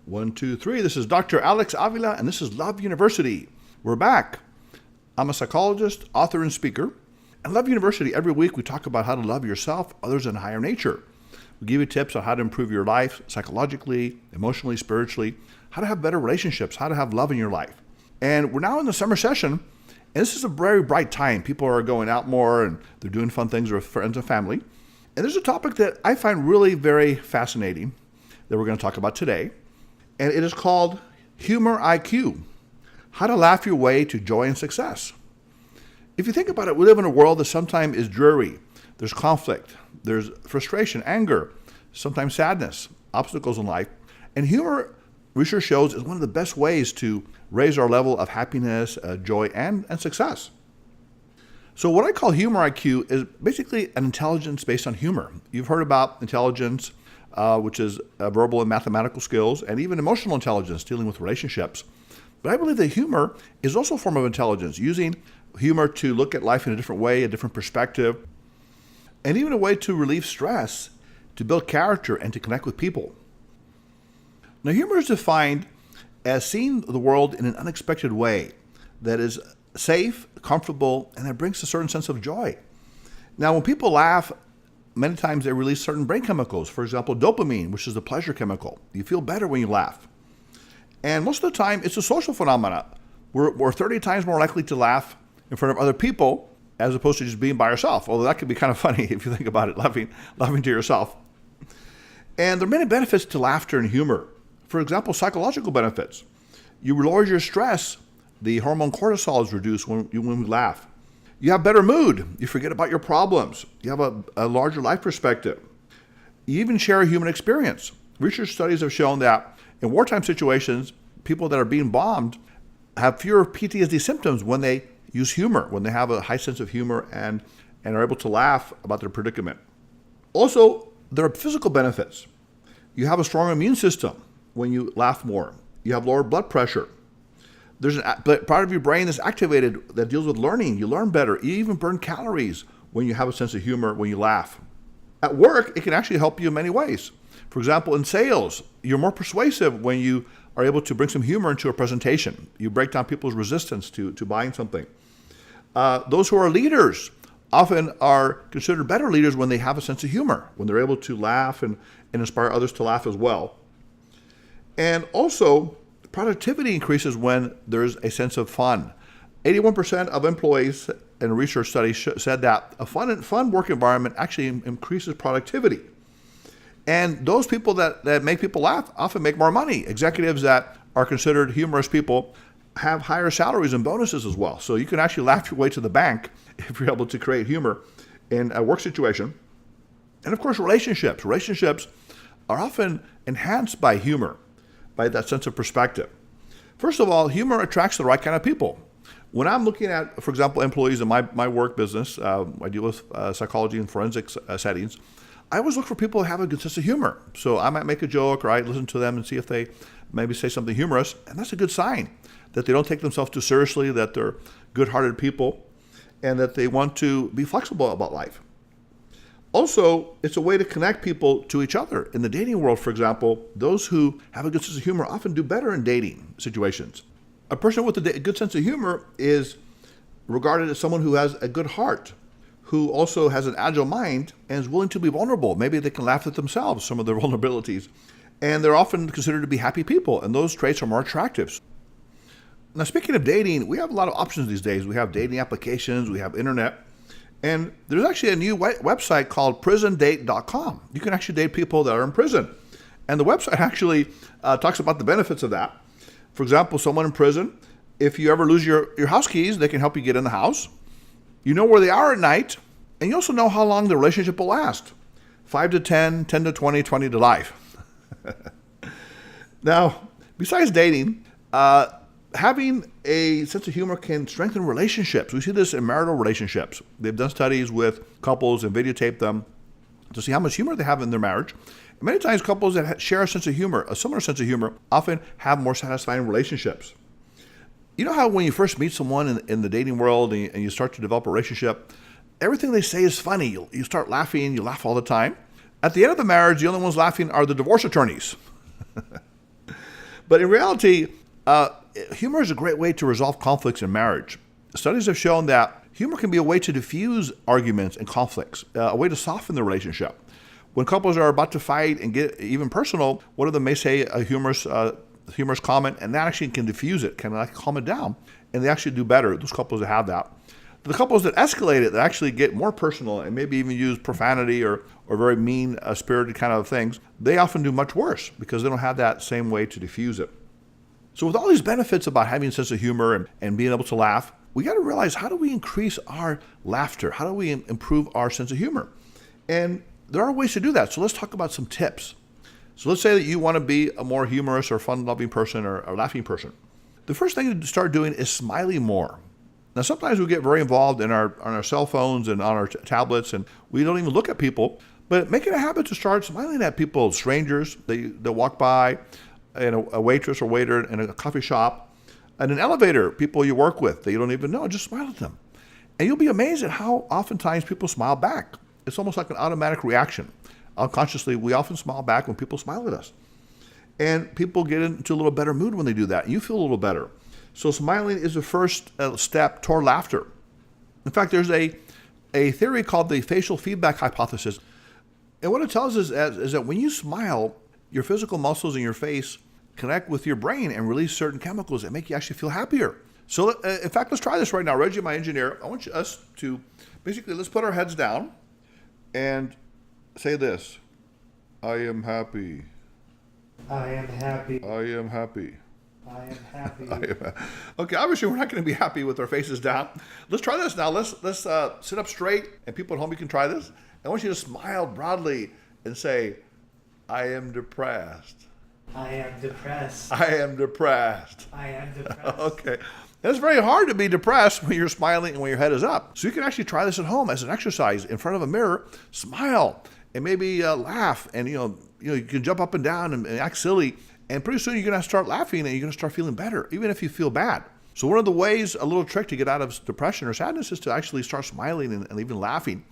One, two, three. This is Dr. Alex Avila, and this is Love University. We're back. I'm a psychologist, author, and speaker. At Love University, every week we talk about how to love yourself, others, and higher nature. We give you tips on how to improve your life psychologically, emotionally, spiritually, how to have better relationships, how to have love in your life. And we're now in the summer session, and this is a very bright time. People are going out more, and they're doing fun things with friends and family. And there's a topic that I find really very fascinating that we're going to talk about today, and it is called Humor IQ, how to laugh your way to joy and success. If you think about it, we live in a world that sometimes is dreary. There's conflict, there's frustration, anger, sometimes sadness, obstacles in life. And humor, research shows, is one of the best ways to raise our level of happiness, joy, and success. So what I call humor IQ is basically an intelligence based on humor. You've heard about intelligence, which is verbal and mathematical skills, and even emotional intelligence, dealing with relationships. But I believe that humor is also a form of intelligence, using humor to look at life in a different way, a different perspective, and even a way to relieve stress, to build character, and to connect with people. Now, humor is defined as seeing the world in an unexpected way that is safe, comfortable, and that brings a certain sense of joy. Now, when people laugh, many times they release certain brain chemicals. For example, dopamine, which is the pleasure chemical. You feel better when you laugh. And most of the time, it's a social phenomenon. We're 30 times more likely to laugh in front of other people as opposed to just being by yourself. Although that could be kind of funny if you think about it, laughing to yourself. And there are many benefits to laughter and humor. For example, psychological benefits. You lower your stress. The hormone cortisol is reduced when we laugh. You have better mood. You forget about your problems. You have a larger life perspective. You even share a human experience. Research studies have shown that in wartime situations, people that are being bombed have fewer PTSD symptoms when they use humor, when they have a high sense of humor and are able to laugh about their predicament. Also, there are physical benefits. You have a stronger immune system when you laugh more. You have lower blood pressure. There's a part of your brain that's activated that deals with learning. You learn better. You even burn calories when you have a sense of humor, when you laugh. At work, it can actually help you in many ways. For example, in sales, you're more persuasive when you are able to bring some humor into a presentation. You break down people's resistance to buying something. Those who are leaders often are considered better leaders when they have a sense of humor, when they're able to laugh and inspire others to laugh as well. And also, productivity increases when there's a sense of fun. 81% of employees in a research study said that a fun work environment actually increases productivity. And those people that make people laugh often make more money. Executives that are considered humorous people have higher salaries and bonuses as well. So you can actually laugh your way to the bank if you're able to create humor in a work situation. And of course, relationships. Relationships are often enhanced by humor, by that sense of perspective. First of all, humor attracts the right kind of people. When I'm looking at, for example, employees in my work business, I deal with psychology and forensics settings, I always look for people who have a good sense of humor. So I might make a joke, or I listen to them and see if they maybe say something humorous, and that's a good sign that they don't take themselves too seriously, that they're good-hearted people, and that they want to be flexible about life. Also, it's a way to connect people to each other. In the dating world, for example, those who have a good sense of humor often do better in dating situations. A person with a good sense of humor is regarded as someone who has a good heart, who also has an agile mind and is willing to be vulnerable. Maybe they can laugh at themselves, some of their vulnerabilities. And they're often considered to be happy people, and those traits are more attractive. Now, speaking of dating, we have a lot of options these days. We have dating applications, we have internet. And there's actually a new website called prisondate.com. You can actually date people that are in prison. And the website actually talks about the benefits of that. For example, someone in prison, if you ever lose your house keys, they can help you get in the house. You know where they are at night, and you also know how long the relationship will last. 5 to 10, 10 to 20, 20 to life. Now, besides dating, having a sense of humor can strengthen relationships. We see this in marital relationships. They've done studies with couples and videotaped them to see how much humor they have in their marriage. And many times couples that share a sense of humor, a similar sense of humor, often have more satisfying relationships. You know how when you first meet someone in the dating world and you start to develop a relationship, everything they say is funny. You start laughing, you laugh all the time. At the end of the marriage, the only ones laughing are the divorce attorneys. But in reality, humor is a great way to resolve conflicts in marriage. Studies have shown that humor can be a way to diffuse arguments and conflicts, a way to soften the relationship. When couples are about to fight and get even personal, one of them may say a humorous comment, and that actually can diffuse it, can like calm it down, and they actually do better, those couples that have that. The couples that escalate it, that actually get more personal and maybe even use profanity or very mean-spirited kind of things, they often do much worse because they don't have that same way to diffuse it. So with all these benefits about having a sense of humor and being able to laugh, we got to realize, how do we increase our laughter? How do we improve our sense of humor? And there are ways to do that. So let's talk about some tips. So let's say that you want to be a more humorous or fun-loving person or a laughing person. The first thing to start doing is smiling more. Now, sometimes we get very involved in on our cell phones and on our tablets, and we don't even look at people. But make it a habit to start smiling at people, strangers that walk by, and a waitress or waiter in a coffee shop, and an elevator, people you work with that you don't even know. Just smile at them. And you'll be amazed at how oftentimes people smile back. It's almost like an automatic reaction. Unconsciously, we often smile back when people smile at us. And people get into a little better mood when they do that. You feel a little better. So smiling is the first step toward laughter. In fact, there's a theory called the facial feedback hypothesis. And what it tells us is that when you smile, your physical muscles in your face connect with your brain and release certain chemicals that make you actually feel happier. So in fact, let's try this right now. Reggie, my engineer, I want us to basically, let's put our heads down and say this: I am happy. I am happy. I am happy. I am happy. Okay, obviously we're not going to be happy with our faces down. Let's try this now. Let's sit up straight, and people at home, you can try this. I want you to smile broadly and say, I am depressed. I am depressed. I am depressed. I am depressed. Okay. It's very hard to be depressed when you're smiling and when your head is up. So you can actually try this at home as an exercise in front of a mirror. Smile and maybe laugh, and you can jump up and down and act silly. And pretty soon you're going to start laughing and you're going to start feeling better, even if you feel bad. So one of the ways, a little trick to get out of depression or sadness, is to actually start smiling and even laughing.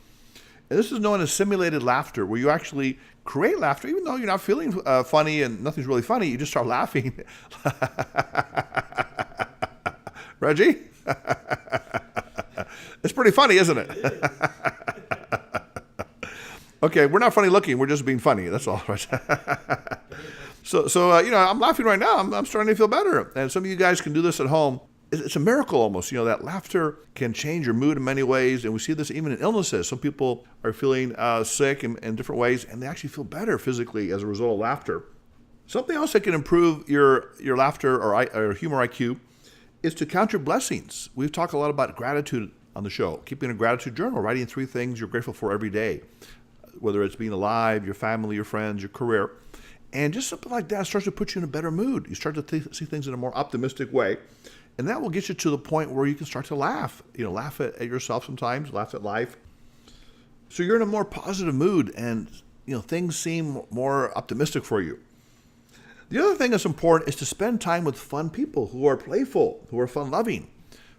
And this is known as simulated laughter, where you actually create laughter, even though you're not feeling funny and nothing's really funny. You just start laughing. Reggie? It's pretty funny, isn't it? Okay, we're not funny looking. We're just being funny. That's all. Right? So I'm laughing right now. I'm starting to feel better. And some of you guys can do this at home. It's a miracle almost. That laughter can change your mood in many ways. And we see this even in illnesses. Some people are feeling sick in different ways, and they actually feel better physically as a result of laughter. Something else that can improve your laughter or humor IQ is to count your blessings. We've talked a lot about gratitude on the show. Keeping a gratitude journal, writing 3 things you're grateful for every day, whether it's being alive, your family, your friends, your career. And just something like that starts to put you in a better mood. You start to see things in a more optimistic way. And that will get you to the point where you can start to laugh. Laugh at yourself sometimes, laugh at life. So you're in a more positive mood, and things seem more optimistic for you. The other thing that's important is to spend time with fun people who are playful, who are fun-loving,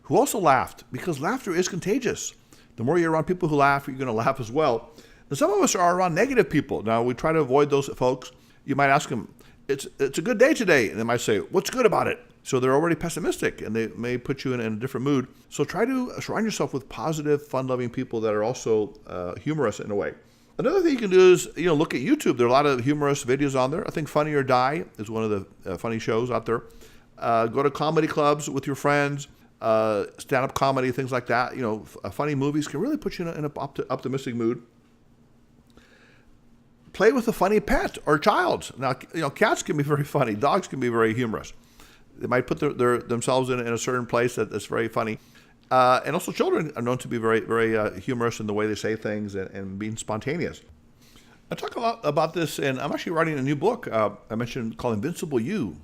who also laughed, because laughter is contagious. The more you're around people who laugh, you're going to laugh as well. And some of us are around negative people. Now, we try to avoid those folks. You might ask them, it's a good day today. And they might say, what's good about it? So they're already pessimistic, and they may put you in a different mood. So try to surround yourself with positive, fun-loving people that are also humorous in a way. Another thing you can do is, look at YouTube. There are a lot of humorous videos on there. I think Funny or Die is one of the funny shows out there. Go to comedy clubs with your friends, stand-up comedy, things like that. Funny movies can really put you in an optimistic mood. Play with a funny pet or child. Now, cats can be very funny. Dogs can be very humorous. They might put themselves in a certain place that's very funny. And also children are known to be very, very humorous in the way they say things and being spontaneous. I talk a lot about this, and I'm actually writing a new book I mentioned called Invincible You.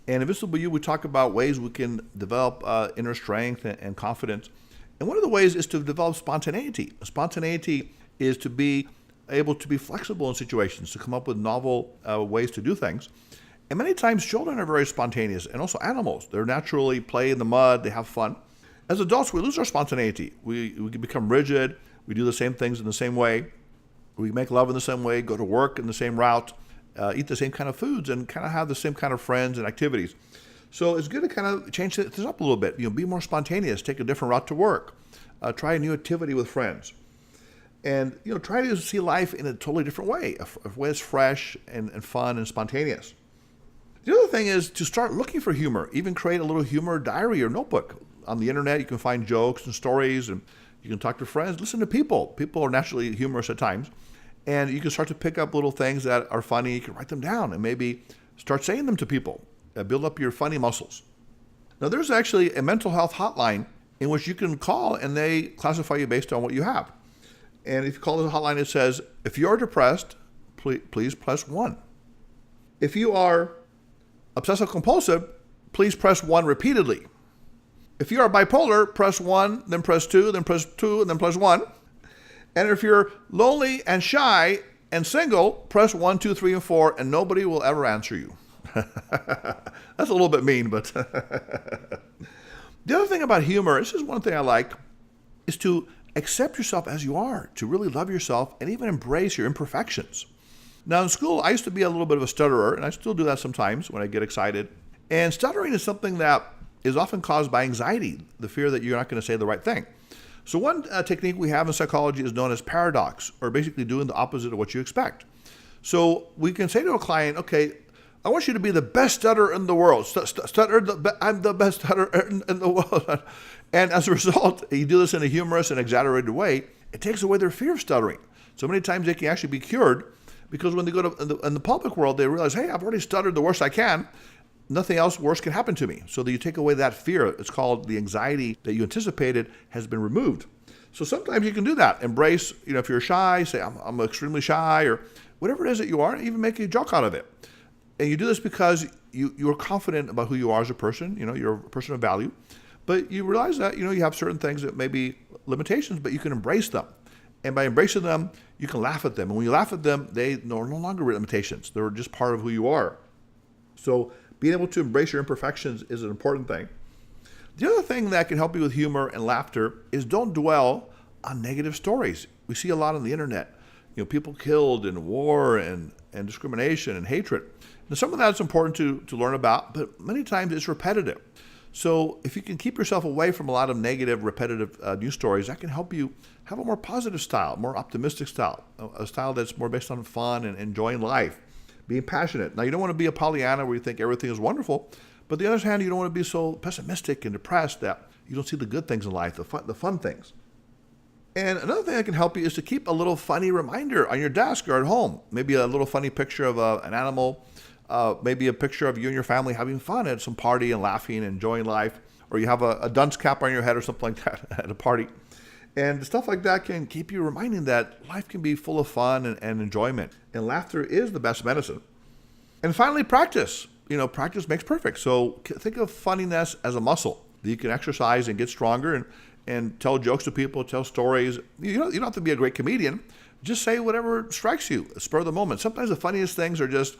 And Invincible You, we talk about ways we can develop inner strength and confidence. And one of the ways is to develop spontaneity. Spontaneity is to be able to be flexible in situations, to come up with novel ways to do things. And many times children are very spontaneous, and also animals. They're naturally play in the mud, they have fun. As adults, we lose our spontaneity. We become rigid. We do the same things in the same way. We make love in the same way, go to work in the same route. eat the same kind of foods, and kind of have the same kind of friends and activities. So it's good to kind of change things up a little bit. Be more spontaneous, take a different route to work, try a new activity with friends. And try to see life in a totally different way, a way that's fresh and fun and spontaneous. The other thing is to start looking for humor. Even create a little humor diary or notebook. On the internet, you can find jokes and stories, and you can talk to friends, listen to people. People are naturally humorous at times. And you can start to pick up little things that are funny. You can write them down and maybe start saying them to people. Build up your funny muscles. Now, there's actually a mental health hotline in which you can call, and they classify you based on what you have. And if you call the hotline, it says, if you're depressed, please press 1. If you are obsessive compulsive, please press 1 repeatedly. If you are bipolar, press 1, then press 2, then press 2, and then press 1. And if you're lonely and shy and single, press 1, 2, 3, and 4, and nobody will ever answer you. That's a little bit mean, but the other thing about humor, this is one thing I like, is to accept yourself as you are, to really love yourself and even embrace your imperfections. Now, in school, I used to be a little bit of a stutterer, and I still do that sometimes when I get excited. And stuttering is something that is often caused by anxiety, the fear that you're not going to say the right thing. So one technique we have in psychology is known as paradox, or basically doing the opposite of what you expect. So we can say to a client, okay, I want you to be the best stutterer in the world. I'm the best stutterer in the world. And as a result, you do this in a humorous and exaggerated way, it takes away their fear of stuttering. So many times they can actually be cured, because when they go to in the public world, they realize, hey, I've already stuttered the worst I can. Nothing else worse can happen to me. So that you take away that fear. It's called the anxiety that you anticipated has been removed. So sometimes you can do that. Embrace, if you're shy, say, I'm extremely shy, or whatever it is that you are, even make a joke out of it. And you do this because you're confident about who you are as a person. You're a person of value. But you realize that, you have certain things that may be limitations, but you can embrace them. And by embracing them, you can laugh at them. And when you laugh at them, they are no longer limitations. They're just part of who you are. So being able to embrace your imperfections is an important thing. The other thing that can help you with humor and laughter is don't dwell on negative stories. We see a lot on the internet. People killed in war and discrimination and hatred. Now, some of that is important to learn about, but many times it's repetitive. So if you can keep yourself away from a lot of negative, repetitive news stories, that can help you have a more positive style, more optimistic style, a style that's more based on fun and enjoying life, being passionate. Now, you don't want to be a Pollyanna where you think everything is wonderful, but on the other hand, you don't want to be so pessimistic and depressed that you don't see the good things in life, the fun things. And another thing that can help you is to keep a little funny reminder on your desk or at home. Maybe a little funny picture of an animal, maybe a picture of you and your family having fun at some party and laughing and enjoying life, or you have a dunce cap on your head or something like that at a party. And stuff like that can keep you reminding that life can be full of fun and enjoyment, and laughter is the best medicine. And finally, practice. Practice makes perfect. So think of funniness as a muscle that you can exercise and get stronger and tell jokes to people, tell stories. You don't have to be a great comedian. Just say whatever strikes you, spur of the moment. Sometimes the funniest things are just,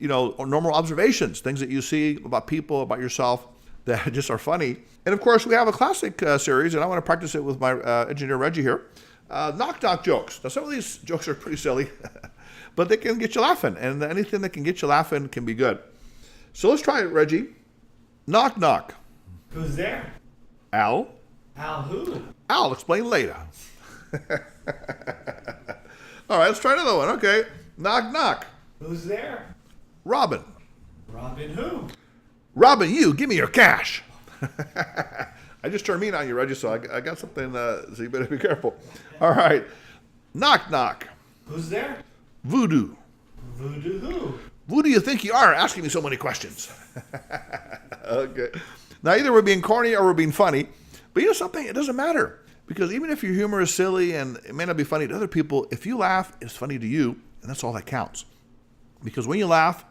normal observations, things that you see about people, about yourself, that just are funny. And of course, we have a classic series, and I want to practice it with my engineer Reggie here. Knock jokes. Now, some of these jokes are pretty silly, but they can get you laughing, and anything that can get you laughing can be good. So let's try it, Reggie. Knock. Who's there? Al. Al who? I'll explain later. All right, let's try another one. Okay. Knock. Who's there? Robin. Robin who? Robin, you, give me your cash. I just turned mean on you, Reggie, so I got something, so you better be careful. All right. Knock. Who's there? Voodoo. Voodoo who? Who do you think you are asking me so many questions? Okay. Now, either we're being corny or we're being funny, but something, it doesn't matter. Because even if your humor is silly and it may not be funny to other people, if you laugh, it's funny to you, and that's all that counts. Because when you laugh,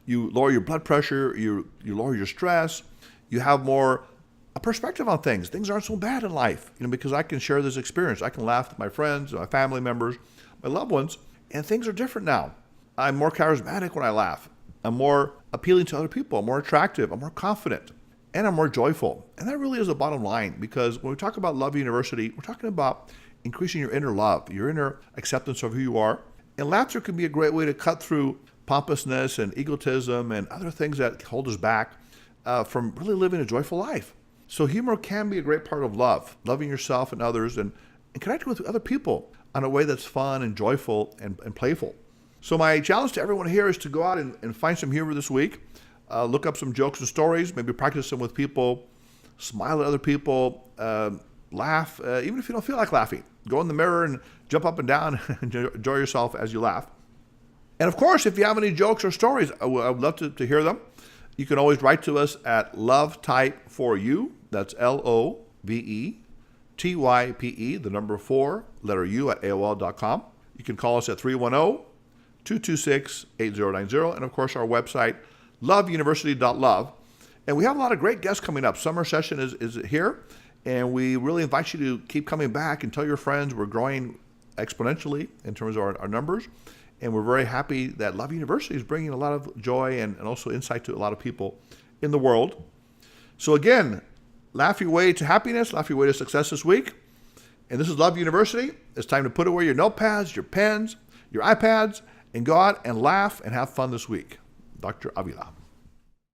you lower your blood pressure, you lower your stress, you have more a perspective on things. Things aren't so bad in life, because I can share this experience. I can laugh with my friends, my family members, my loved ones, and things are different now. I'm more charismatic when I laugh. I'm more appealing to other people. I'm more attractive. I'm more confident. And I'm more joyful. And that really is the bottom line, because when we talk about Love University, we're talking about increasing your inner love, your inner acceptance of who you are. And laughter can be a great way to cut through pompousness and egotism and other things that hold us back from really living a joyful life. So humor can be a great part of love, loving yourself and others, and connecting with other people in a way that's fun and joyful and playful. So my challenge to everyone here is to go out and find some humor this week. Look up some jokes and stories, maybe practice them with people, smile at other people, laugh, even if you don't feel like laughing. Go in the mirror and jump up and down and enjoy yourself as you laugh. And of course, if you have any jokes or stories, I would love to hear them. You can always write to us at lovetype4u, that's LOVETYPE, the number 4, letter U at AOL.com. You can call us at 310-226-8090. And of course, our website, loveuniversity.love. And we have a lot of great guests coming up. Summer session is here. And we really invite you to keep coming back and tell your friends. We're growing exponentially in terms of our numbers. And we're very happy that Love University is bringing a lot of joy and also insight to a lot of people in the world. So again, laugh your way to happiness, laugh your way to success this week. And this is Love University. It's time to put away your notepads, your pens, your iPads, and go out and laugh and have fun this week. Dr. Avila.